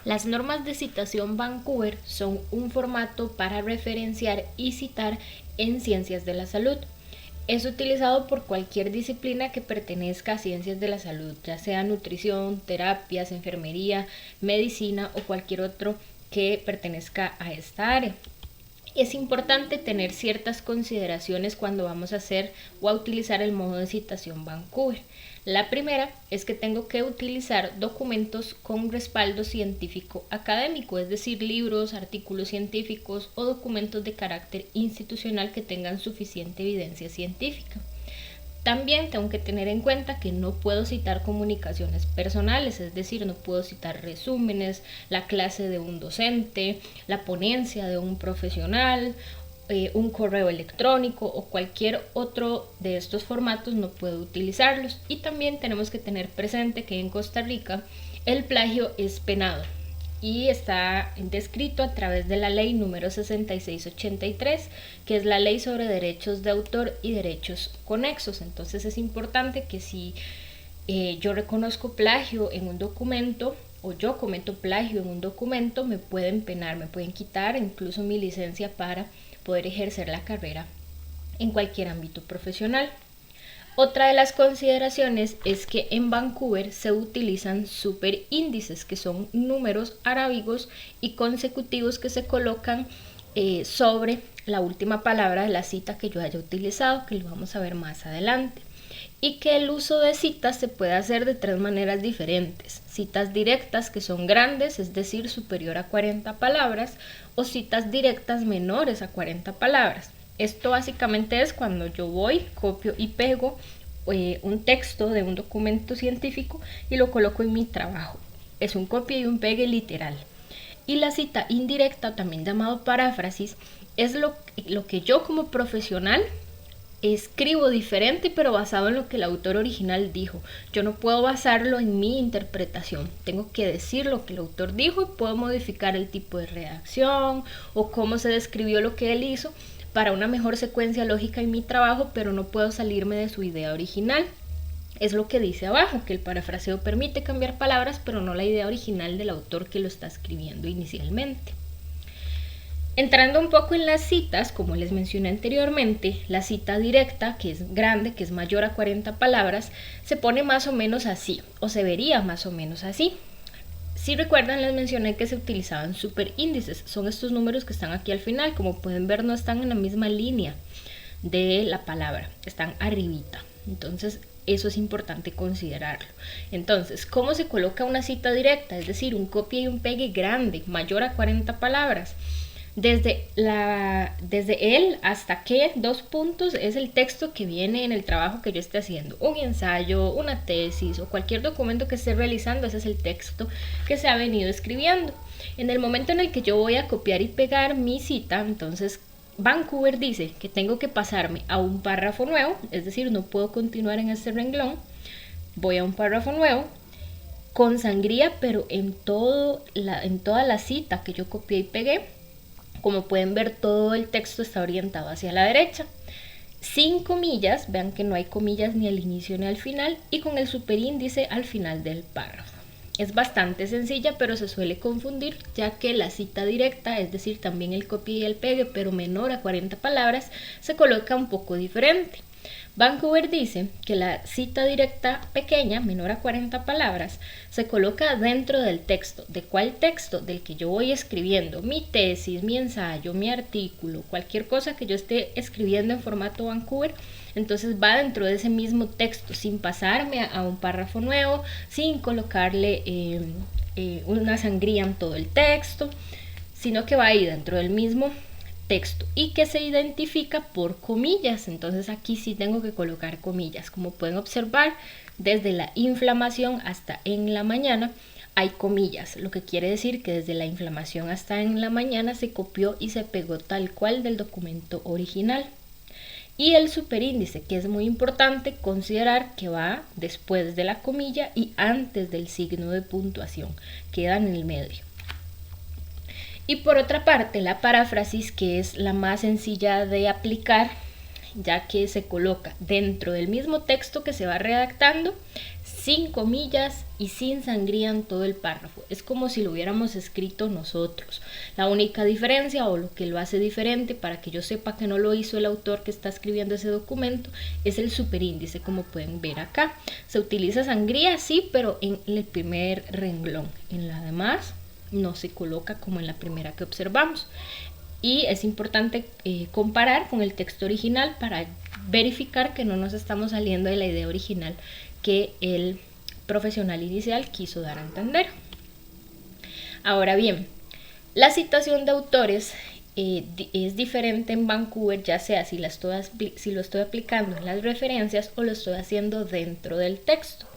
Las normas de citación Vancouver son un formato para referenciar y citar en ciencias de la salud. Es utilizado por cualquier disciplina que pertenezca a ciencias de la salud, ya sea nutrición, terapias, enfermería, medicina o cualquier otro que pertenezca a esta área. Es importante tener ciertas consideraciones cuando vamos a hacer o a utilizar el modo de citación Vancouver. La primera es que tengo que utilizar documentos con respaldo científico académico, es decir, libros, artículos científicos o documentos de carácter institucional que tengan suficiente evidencia científica. También tengo que tener en cuenta que no puedo citar comunicaciones personales, es decir, no puedo citar resúmenes, la clase de un docente, la ponencia de un profesional, un correo electrónico o cualquier otro de estos formatos no puedo utilizarlos. Y también tenemos que tener presente que en Costa Rica el plagio es penado y está descrito a través de la ley número 6683, que es la ley sobre derechos de autor y derechos conexos. Entonces es importante que si yo reconozco plagio en un documento o yo cometo plagio en un documento, me pueden penar, me pueden quitar incluso mi licencia para poder ejercer la carrera en cualquier ámbito profesional. Otra de las consideraciones es que en Vancouver se utilizan superíndices, que son números arábigos y consecutivos que se colocan sobre la última palabra de la cita que yo haya utilizado, que lo vamos a ver más adelante. Y que el uso de citas se puede hacer de tres maneras diferentes: citas directas, que son grandes, es decir, superior a 40 palabras, o citas directas menores a 40 palabras. Esto básicamente es cuando yo voy, copio y pego un texto de un documento científico y lo coloco en mi trabajo. Es un copia y un pegue literal. Y la cita indirecta, también llamado paráfrasis, es lo que yo como profesional escribo diferente, pero basado en lo que el autor original dijo. Yo no puedo basarlo en mi interpretación. Tengo que decir lo que el autor dijo y puedo modificar el tipo de redacción o cómo se describió lo que él hizo para una mejor secuencia lógica en mi trabajo, pero no puedo salirme de su idea original. Es lo que dice abajo, que el parafraseo permite cambiar palabras, pero no la idea original del autor que lo está escribiendo inicialmente. Entrando un poco en las citas, como les mencioné anteriormente, la cita directa, que es grande, que es mayor a 40 palabras, se pone más o menos así, o se vería más o menos así. Si recuerdan, les mencioné que se utilizaban superíndices. Son estos números que están aquí al final. Como pueden ver, no están en la misma línea de la palabra, están arribita. Entonces, eso es importante considerarlo. Entonces, ¿cómo se coloca una cita directa? Es decir, un copia y un pegue grande, mayor a 40 palabras. Desde él hasta que, 2 puntos, es el texto que viene en el trabajo que yo esté haciendo. Un ensayo, una tesis o cualquier documento que esté realizando, ese es el texto que se ha venido escribiendo. En el momento en el que yo voy a copiar y pegar mi cita, entonces Vancouver dice que tengo que pasarme a un párrafo nuevo, es decir, no puedo continuar en este renglón. Voy a un párrafo nuevo con sangría, pero en toda la cita que yo copié y pegué. Como pueden ver, todo el texto está orientado hacia la derecha. Sin comillas, vean que no hay comillas ni al inicio ni al final, y con el superíndice al final del párrafo. Es bastante sencilla, pero se suele confundir, ya que la cita directa, es decir, también el copia y el pegue, pero menor a 40 palabras, se coloca un poco diferente. Vancouver dice que la cita directa pequeña, menor a 40 palabras, se coloca dentro del texto. ¿De cuál texto? Del que yo voy escribiendo. Mi tesis, mi ensayo, mi artículo, cualquier cosa que yo esté escribiendo en formato Vancouver, entonces va dentro de ese mismo texto, sin pasarme a un párrafo nuevo, sin colocarle una sangría en todo el texto, sino que va ahí dentro del mismo texto y que se identifica por comillas. Entonces aquí sí tengo que colocar comillas. Como pueden observar, desde la inflamación hasta en la mañana hay comillas, lo que quiere decir que desde la inflamación hasta en la mañana se copió y se pegó tal cual del documento original. Y el superíndice, que es muy importante considerar que va después de la comilla y antes del signo de puntuación, queda en el medio. Y por otra parte, la paráfrasis, que es la más sencilla de aplicar, ya que se coloca dentro del mismo texto que se va redactando, sin comillas y sin sangría en todo el párrafo. Es como si lo hubiéramos escrito nosotros. La única diferencia o lo que lo hace diferente para que yo sepa que no lo hizo el autor que está escribiendo ese documento es el superíndice, como pueden ver acá. Se utiliza sangría, sí, pero en el primer renglón. En la demás no se coloca como en la primera que observamos. Y es importante comparar con el texto original para verificar que no nos estamos saliendo de la idea original que el profesional inicial quiso dar a entender. Ahora bien, la citación de autores es diferente en Vancouver, ya sea si lo estoy aplicando en las referencias o lo estoy haciendo dentro del texto.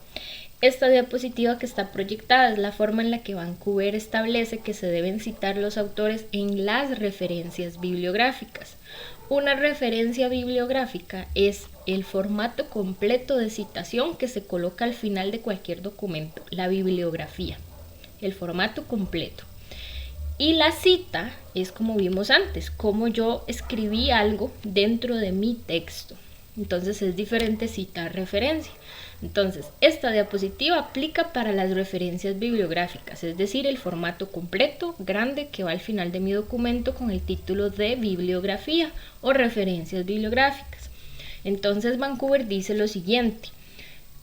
Esta diapositiva que está proyectada es la forma en la que Vancouver establece que se deben citar los autores en las referencias bibliográficas. Una referencia bibliográfica es el formato completo de citación que se coloca al final de cualquier documento, la bibliografía, el formato completo. Y la cita es, como vimos antes, como yo escribí algo dentro de mi texto. Entonces es diferente citar referencia. Entonces, esta diapositiva aplica para las referencias bibliográficas, es decir, el formato completo, grande, que va al final de mi documento con el título de bibliografía o referencias bibliográficas. Entonces, Vancouver dice lo siguiente: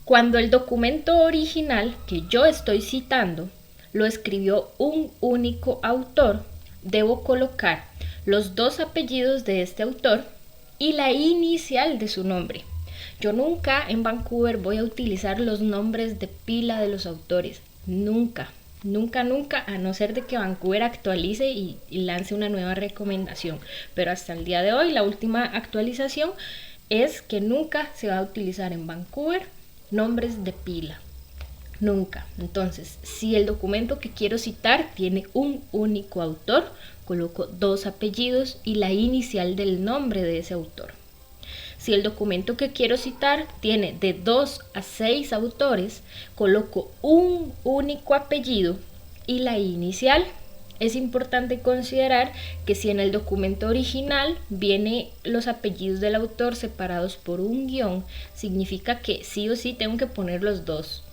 cuando el documento original que yo estoy citando lo escribió un único autor, debo colocar los dos apellidos de este autor y la inicial de su nombre. Yo nunca en Vancouver voy a utilizar los nombres de pila de los autores. Nunca, a no ser de que Vancouver actualice y lance una nueva recomendación. Pero hasta el día de hoy, la última actualización es que nunca se va a utilizar en Vancouver nombres de pila. Nunca. Entonces, si el documento que quiero citar tiene un único autor, coloco dos apellidos y la inicial del nombre de ese autor. Si el documento que quiero citar tiene de 2 a 6 autores, coloco un único apellido y la inicial. Es importante considerar que si en el documento original vienen los apellidos del autor separados por un guión, significa que sí o sí tengo que poner los dos.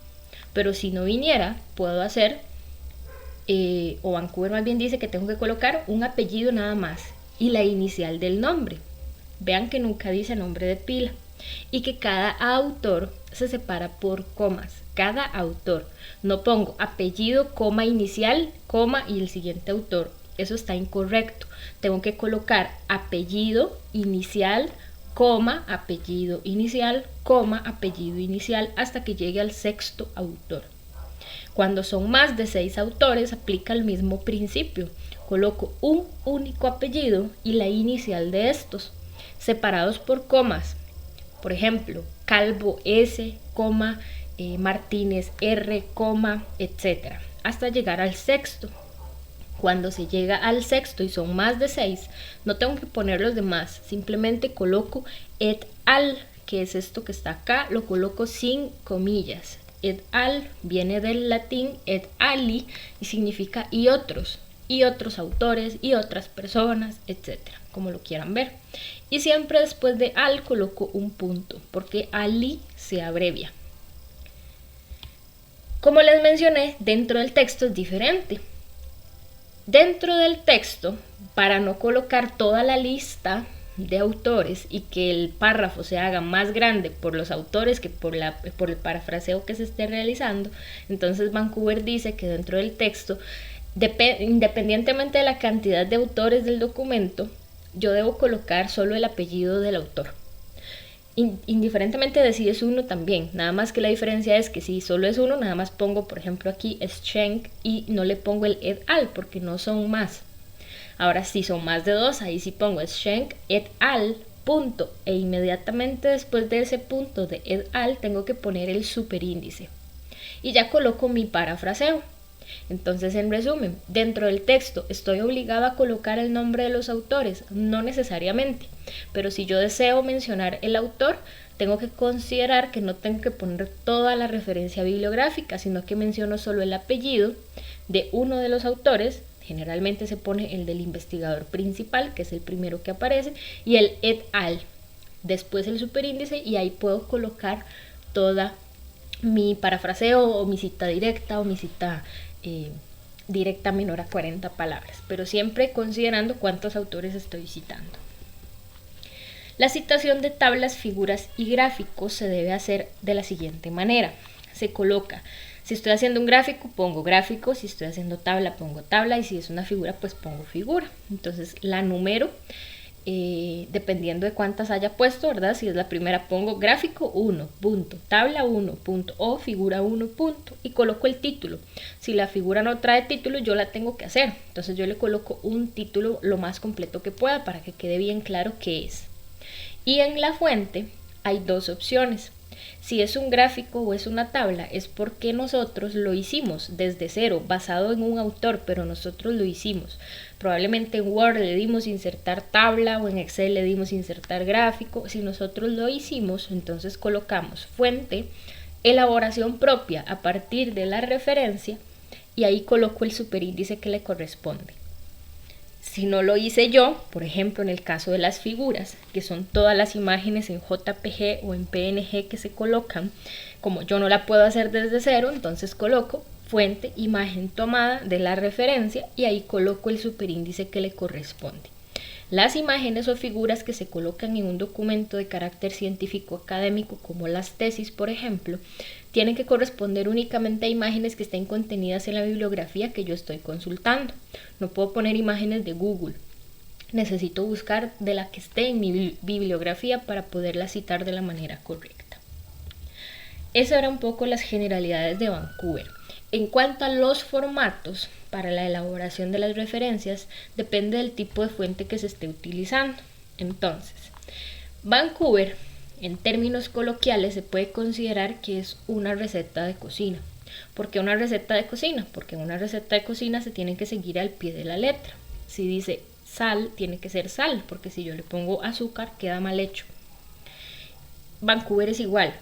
Pero si no viniera, puedo hacer, o Vancouver más bien dice que tengo que colocar un apellido nada más y la inicial del nombre. Vean que nunca dice nombre de pila y que cada autor se separa por comas. Cada autor. No pongo apellido, coma, inicial, coma y el siguiente autor. Eso está incorrecto. Tengo que colocar apellido, inicial, coma, apellido inicial, coma, apellido inicial hasta que llegue al sexto autor. Cuando son más de 6 autores aplica el mismo principio. Coloco un único apellido y la inicial de estos, separados por comas. Por ejemplo, Calvo S, coma, Martínez R, coma, etc. hasta llegar al sexto. Cuando se llega al sexto y son más de 6, no tengo que poner los demás, simplemente coloco et al, que es esto que está acá, lo coloco sin comillas. Et al viene del latín et ali y significa y otros autores y otras personas, etcétera, como lo quieran ver. Y siempre después de al coloco un punto, porque ali se abrevia. Como les mencioné, dentro del texto es diferente. Dentro del texto, para no colocar toda la lista de autores y que el párrafo se haga más grande por los autores que por el parafraseo que se esté realizando, entonces Vancouver dice que dentro del texto, independientemente de la cantidad de autores del documento, yo debo colocar solo el apellido del autor. Indiferentemente de si es uno también, nada más que la diferencia es que si solo es uno, nada más pongo, por ejemplo aquí Schenk y no le pongo el et al porque no son más. Ahora si son más de 2, ahí sí pongo Schenk et al, punto, e inmediatamente después de ese punto de et al tengo que poner el superíndice y ya coloco mi parafraseo. Entonces, en resumen, dentro del texto estoy obligada a colocar el nombre de los autores, no necesariamente, pero si yo deseo mencionar el autor, tengo que considerar que no tengo que poner toda la referencia bibliográfica, sino que menciono solo el apellido de uno de los autores. Generalmente se pone el del investigador principal, que es el primero que aparece, y el et al, después el superíndice, y ahí puedo colocar toda mi parafraseo o mi cita directa o mi cita directa menor a 40 palabras, pero siempre considerando cuántos autores estoy citando. La citación de tablas, figuras y gráficos se debe hacer de la siguiente manera. Se coloca, si estoy haciendo un gráfico, pongo gráfico, si estoy haciendo tabla, pongo tabla, y si es una figura, pues pongo figura. Entonces la número, dependiendo de cuántas haya puesto, ¿verdad? Si es la primera, pongo gráfico 1, punto, tabla 1, punto, o figura 1, punto, y coloco el título. Si la figura no trae título, yo la tengo que hacer. Entonces yo le coloco un título lo más completo que pueda para que quede bien claro qué es. Y en la fuente hay dos opciones. Si es un gráfico o es una tabla, es porque nosotros lo hicimos desde cero, basado en un autor, pero nosotros lo hicimos. Probablemente en Word le dimos insertar tabla o en Excel le dimos insertar gráfico. Si nosotros lo hicimos, entonces colocamos fuente, elaboración propia a partir de la referencia, y ahí coloco el superíndice que le corresponde. Si no lo hice yo, por ejemplo en el caso de las figuras, que son todas las imágenes en JPG o en PNG que se colocan, como yo no la puedo hacer desde cero, entonces coloco fuente, imagen tomada de la referencia, y ahí coloco el superíndice que le corresponde. Las imágenes o figuras que se colocan en un documento de carácter científico académico, como las tesis, por ejemplo, tienen que corresponder únicamente a imágenes que estén contenidas en la bibliografía que yo estoy consultando. No puedo poner imágenes de Google. Necesito buscar de la que esté en mi bibliografía para poderla citar de la manera correcta. Eso era un poco las generalidades de Vancouver. En cuanto a los formatos para la elaboración de las referencias, depende del tipo de fuente que se esté utilizando. Entonces, Vancouver, en términos coloquiales, se puede considerar que es una receta de cocina. ¿Por qué una receta de cocina? Porque en una receta de cocina se tiene que seguir al pie de la letra. Si dice sal, tiene que ser sal, porque si yo le pongo azúcar, queda mal hecho. Vancouver es igual.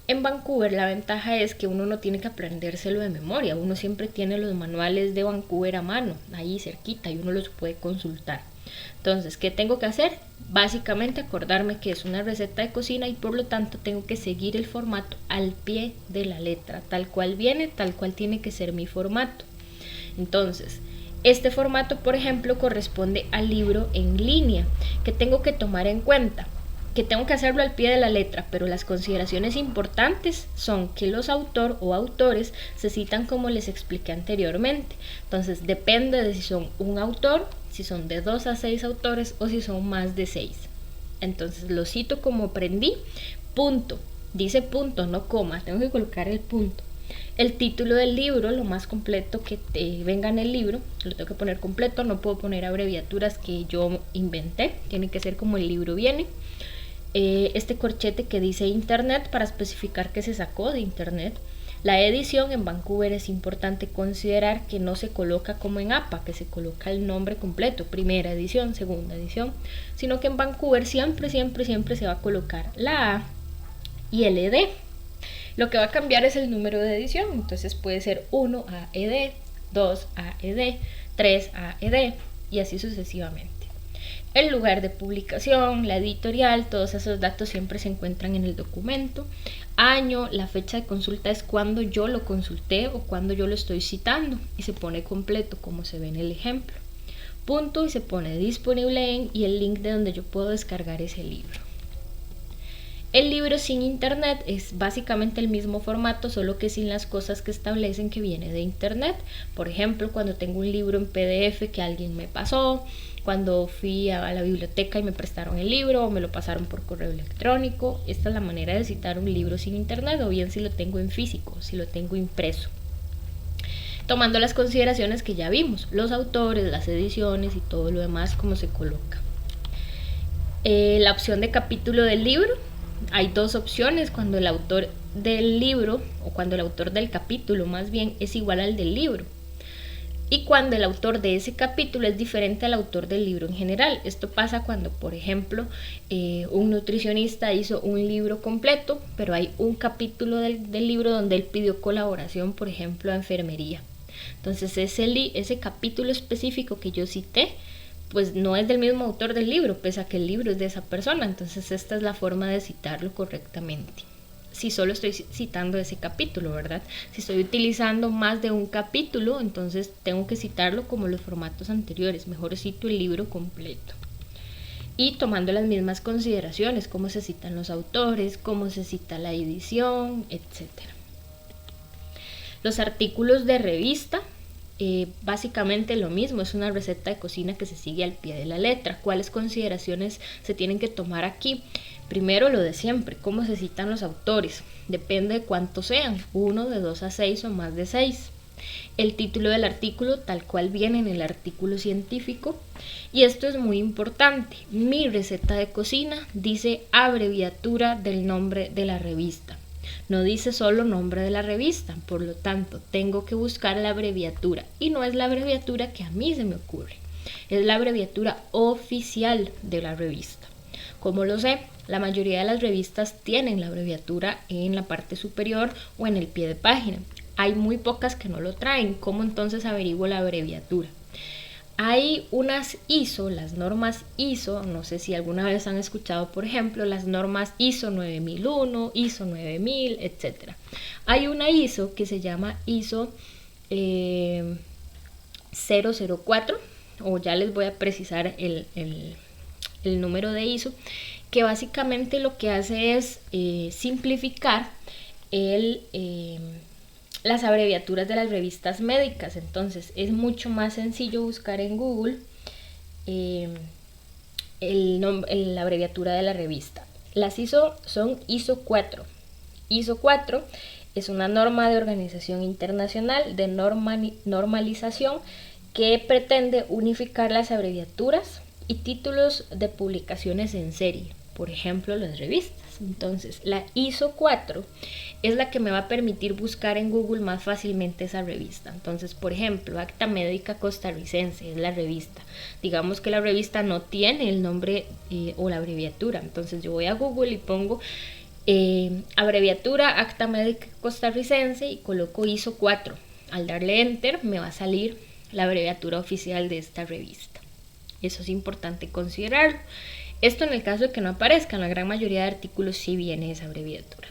En Vancouver la ventaja es que uno no tiene que aprendérselo de memoria, uno siempre tiene los manuales de Vancouver a mano, ahí cerquita, y uno los puede consultar. Entonces, ¿qué tengo que hacer? Básicamente acordarme que es una receta de cocina y por lo tanto tengo que seguir el formato al pie de la letra, tal cual viene, tal cual tiene que ser mi formato. Entonces, este formato, por ejemplo, corresponde al libro en línea, que tengo que tomar en cuenta. Que tengo que hacerlo al pie de la letra, pero las consideraciones importantes son que los autor o autores se citan como les expliqué anteriormente. Entonces depende de si son un autor, si son de 2 a 6 autores o si son más de 6. Entonces lo cito como aprendí, punto, dice punto, no coma, tengo que colocar el punto. El título del libro, lo más completo que venga en el libro, lo tengo que poner completo, no puedo poner abreviaturas que yo inventé, tiene que ser como el libro viene. Este corchete que dice internet para especificar que se sacó de internet. La edición en Vancouver es importante considerar que no se coloca como en APA, que se coloca el nombre completo, primera edición, segunda edición, sino que en Vancouver siempre se va a colocar la A y el ED. Lo que va a cambiar es el número de edición, entonces puede ser 1 AED, 2 AED, 3 AED y así sucesivamente. El lugar de publicación, la editorial, todos esos datos siempre se encuentran en el documento. Año, la fecha de consulta es cuando yo lo consulté o cuando yo lo estoy citando y se pone completo como se ve en el ejemplo. Punto y se pone disponible en y el link de donde yo puedo descargar ese libro. El libro sin internet es básicamente el mismo formato, solo que sin las cosas que establecen que viene de internet. Por ejemplo, cuando tengo un libro en PDF que alguien me pasó, cuando fui a la biblioteca y me prestaron el libro o me lo pasaron por correo electrónico. Esta es la manera de citar un libro sin internet, o bien si lo tengo en físico, si lo tengo impreso. Tomando las consideraciones que ya vimos, los autores, las ediciones y todo lo demás como se coloca. La opción de capítulo del libro. Hay dos opciones cuando el autor del libro o cuando el autor del capítulo más bien es igual al del libro y cuando el autor de ese capítulo es diferente al autor del libro en general. Esto pasa cuando, por ejemplo, un nutricionista hizo un libro completo, pero hay un capítulo del libro donde él pidió colaboración, por ejemplo, a enfermería. Entonces ese capítulo específico que yo cité pues no es del mismo autor del libro, pese a que el libro es de esa persona. Entonces esta es la forma de citarlo correctamente. si solo estoy citando ese capítulo, ¿verdad? Si estoy utilizando más de un capítulo, entonces tengo que citarlo como los formatos anteriores. Mejor cito el libro completo. Y tomando las mismas consideraciones, cómo se citan los autores, cómo se cita la edición, etc. Los artículos de revista, básicamente lo mismo, es una receta de cocina que se sigue al pie de la letra. ¿Cuáles consideraciones se tienen que tomar aquí? Primero, lo de siempre, cómo se citan los autores. Depende de cuántos sean, 1, de 2 a 6 o más de 6. El título del artículo tal cual viene en el artículo científico. Y esto es muy importante. Mi receta de cocina dice abreviatura del nombre de la revista. No dice solo nombre de la revista, por lo tanto tengo que buscar la abreviatura. Y no es la abreviatura que a mí se me ocurre, es la abreviatura oficial de la revista. ¿Cómo lo sé? La mayoría de las revistas tienen la abreviatura en la parte superior o en el pie de página. Hay muy pocas que no lo traen. ¿Cómo entonces averiguo la abreviatura? Hay unas ISO, las normas ISO, no sé si alguna vez han escuchado, por ejemplo, las normas ISO 9001, ISO 9000, etc. Hay una ISO que se llama ISO 004, o ya les voy a precisar el número de ISO, que básicamente lo que hace es simplificar las abreviaturas de las revistas médicas. Entonces es mucho más sencillo buscar en Google la abreviatura de la revista. Las ISO son ISO 4. ISO 4 es una norma de organización internacional de normalización que pretende unificar las abreviaturas y títulos de publicaciones en serie, por ejemplo las revistas. Entonces la ISO 4 es la que me va a permitir buscar en Google más fácilmente esa revista. Entonces, por ejemplo, Acta Médica Costarricense es la revista. Digamos que la revista no tiene el nombre o la abreviatura. Entonces yo voy a Google y pongo abreviatura Acta Médica Costarricense y coloco ISO 4. Al darle Enter me va a salir la abreviatura oficial de esta revista. Eso es importante considerarlo. Esto en el caso de que no aparezca, en la gran mayoría de artículos sí viene esa abreviatura.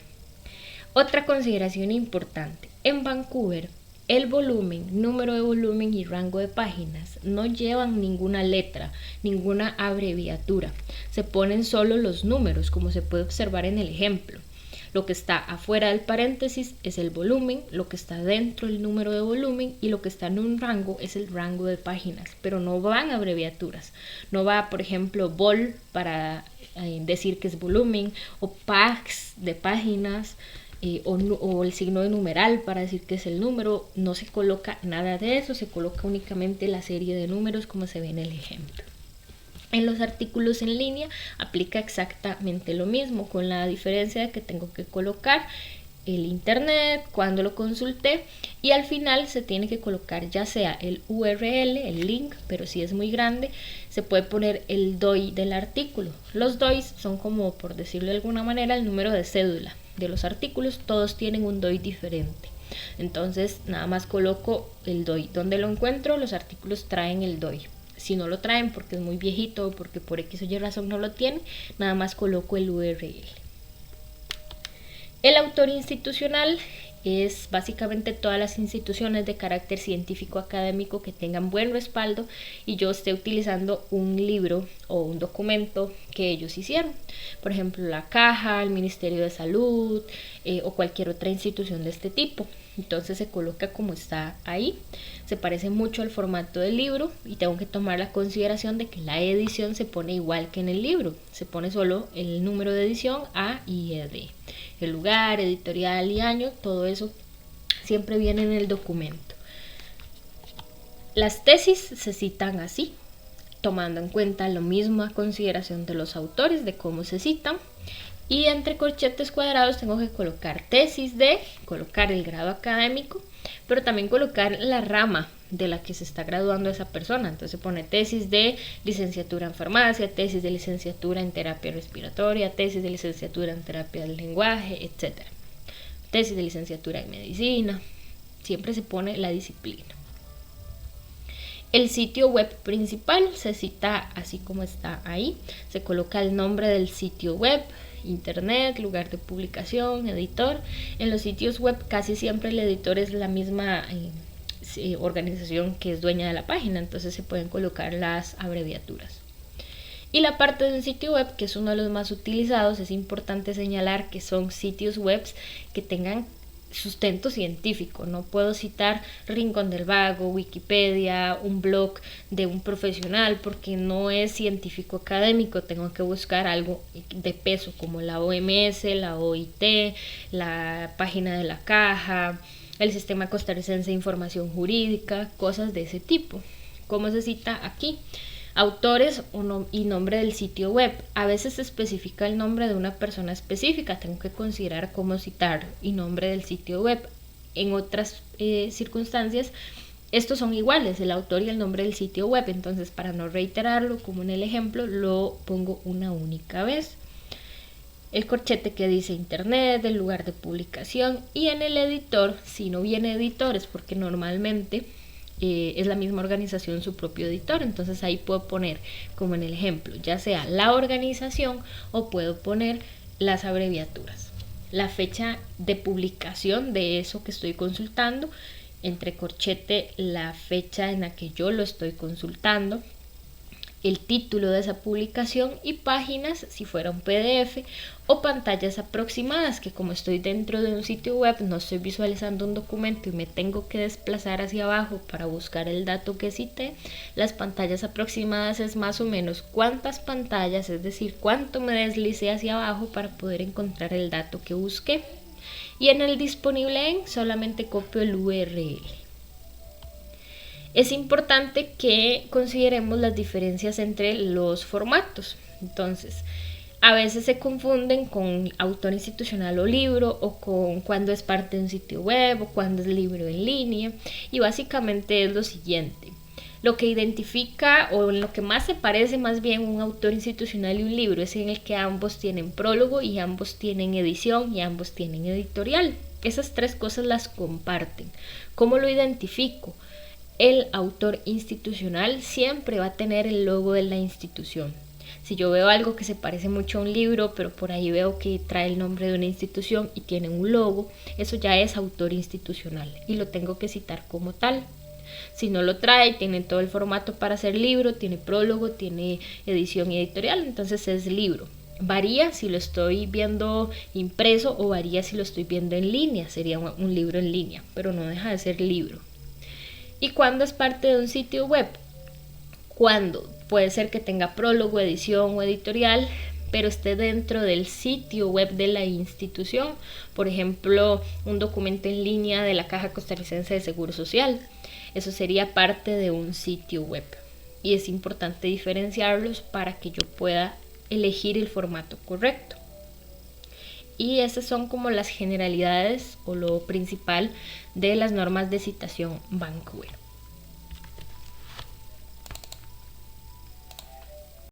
Otra consideración importante, en Vancouver el volumen, número de volumen y rango de páginas no llevan ninguna letra, ninguna abreviatura. Se ponen solo los números, como se puede observar en el ejemplo. Lo que está afuera del paréntesis es el volumen, lo que está dentro el número de volumen y lo que está en un rango es el rango de páginas, pero no van abreviaturas. No va, por ejemplo, vol para decir que es volumen, o pax de páginas, o el signo de numeral para decir que es el número. No se coloca nada de eso, se coloca únicamente la serie de números como se ve en el ejemplo. En los artículos en línea aplica exactamente lo mismo, con la diferencia de que tengo que colocar el internet, cuando lo consulté, y al final se tiene que colocar ya sea el URL, el link, pero si es muy grande se puede poner el DOI del artículo. Los DOIs son, como por decirlo de alguna manera, el número de cédula de los artículos. Todos tienen un DOI diferente. Entonces nada más coloco el DOI. Donde lo encuentro, los artículos traen el DOI. Si no lo traen porque es muy viejito o porque por X o Y razón no lo tiene, nada más coloco el URL. El autor institucional es básicamente todas las instituciones de carácter científico académico que tengan buen respaldo y yo esté utilizando un libro o un documento que ellos hicieron. Por ejemplo, la Caja, el Ministerio de Salud o cualquier otra institución de este tipo. Entonces se coloca como está ahí. Se parece mucho al formato del libro y tengo que tomar la consideración de que la edición se pone igual que en el libro. Se pone solo el número de edición A y ED. El lugar, editorial y año, todo eso siempre viene en el documento. Las tesis se citan así, tomando en cuenta la misma consideración de los autores, de cómo se citan. Y entre corchetes cuadrados tengo que colocar tesis de, colocar el grado académico, pero también colocar la rama de la que se está graduando esa persona. Entonces se pone tesis de licenciatura en farmacia, tesis de licenciatura en terapia respiratoria, tesis de licenciatura en terapia del lenguaje, etc. Tesis de licenciatura en medicina. Siempre se pone la disciplina. El sitio web principal se cita así como está ahí. Se coloca el nombre del sitio web internet, lugar de publicación, editor. En los sitios web casi siempre el editor es la misma organización que es dueña de la página, entonces se pueden colocar las abreviaturas. Y la parte de un sitio web, que es uno de los más utilizados, es importante señalar que son sitios web que tengan sustento científico. No puedo citar Rincón del Vago, Wikipedia, un blog de un profesional porque no es científico académico. Tengo que buscar algo de peso como la OMS, la OIT, la página de la Caja, el Sistema Costarricense de Información Jurídica, cosas de ese tipo. ¿Cómo se cita aquí? Autores y nombre del sitio web. A veces se especifica el nombre de una persona específica, tengo que considerar cómo citar y nombre del sitio web. En otras circunstancias estos son iguales, el autor y el nombre del sitio web, entonces para no reiterarlo como en el ejemplo lo pongo una única vez. El corchete que dice internet, el lugar de publicación, y en el editor, si no viene editores, porque normalmente es la misma organización su propio editor, entonces ahí puedo poner como en el ejemplo ya sea la organización o puedo poner las abreviaturas, la fecha de publicación de eso que estoy consultando, entre corchete la fecha en la que yo lo estoy consultando, el título de esa publicación y páginas si fuera un PDF o pantallas aproximadas, que como estoy dentro de un sitio web no estoy visualizando un documento y me tengo que desplazar hacia abajo para buscar el dato que cité. Las pantallas aproximadas es más o menos cuántas pantallas, es decir, cuánto me deslicé hacia abajo para poder encontrar el dato que busqué. Y en el disponible en solamente copio el URL. Es importante que consideremos las diferencias entre los formatos. Entonces, a veces se confunden con autor institucional o libro, o con cuando es parte de un sitio web, o cuando es libro en línea. Y básicamente es lo siguiente. Lo que identifica, o en lo que más se parece más bien un autor institucional y un libro, es en el que ambos tienen prólogo y ambos tienen edición y ambos tienen editorial. Esas tres cosas las comparten. ¿Cómo lo identifico? El autor institucional siempre va a tener el logo de la institución. Si yo veo algo que se parece mucho a un libro, pero por ahí veo que trae el nombre de una institución y tiene un logo, eso ya es autor institucional y lo tengo que citar como tal. Si no lo trae, tiene todo el formato para ser libro, tiene prólogo, tiene edición y editorial, entonces es libro. Varía si lo estoy viendo impreso o varía si lo estoy viendo en línea, sería un libro en línea, pero no deja de ser libro. ¿Y cuándo es parte de un sitio web? Cuando puede ser que tenga prólogo, edición o editorial, pero esté dentro del sitio web de la institución. Por ejemplo, un documento en línea de la Caja Costarricense de Seguro Social. Eso sería parte de un sitio web. Y es importante diferenciarlos para que yo pueda elegir el formato correcto. Y esas son como las generalidades o lo principal de las normas de citación Vancouver.